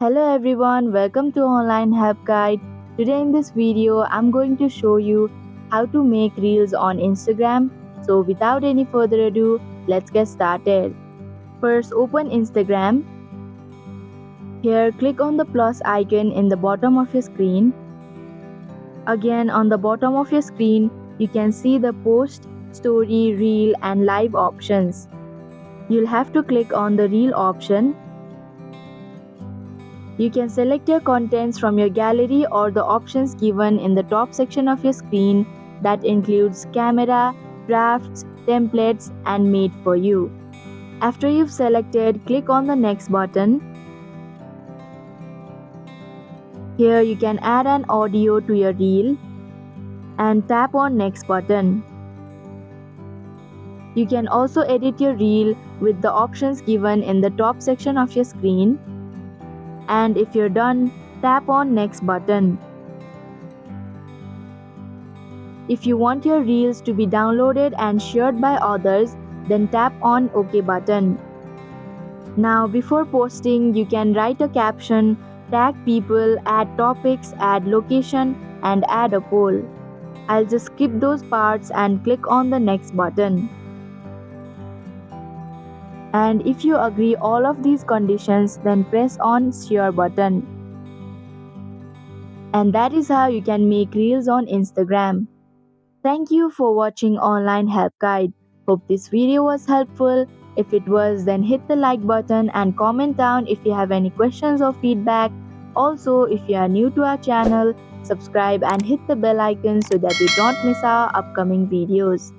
Hello everyone, welcome to Online Help Guide. Today in this video, I'm going to show you how to make reels on Instagram. So without any further ado, let's get started. First, open Instagram. Here, click on the plus icon in the bottom of your screen. Again, on the bottom of your screen, you can see the post, story, reel and live options. You'll have to click on the reel option. You can select your contents from your gallery or the options given in the top section of your screen that includes camera, drafts, templates and made for you. After you've selected, click on the next button. Here you can add an audio to your reel and tap on next button. You can also edit your reel with the options given in the top section of your screen. And if you're done, tap on next button. If you want your reels to be downloaded and shared by others, then tap on OK button. Now before posting, you can write a caption, tag people, add topics, add location and add a poll. I'll just skip those parts and click on the next button. And if you agree all of these conditions, then press on share button. And that is how you can make reels on Instagram. Thank you for watching Online Help Guide. Hope this video was helpful. If it was, then hit the like button and comment down if you have any questions or feedback. Also, if you are new to our channel, subscribe and hit the bell icon so that you don't miss our upcoming videos.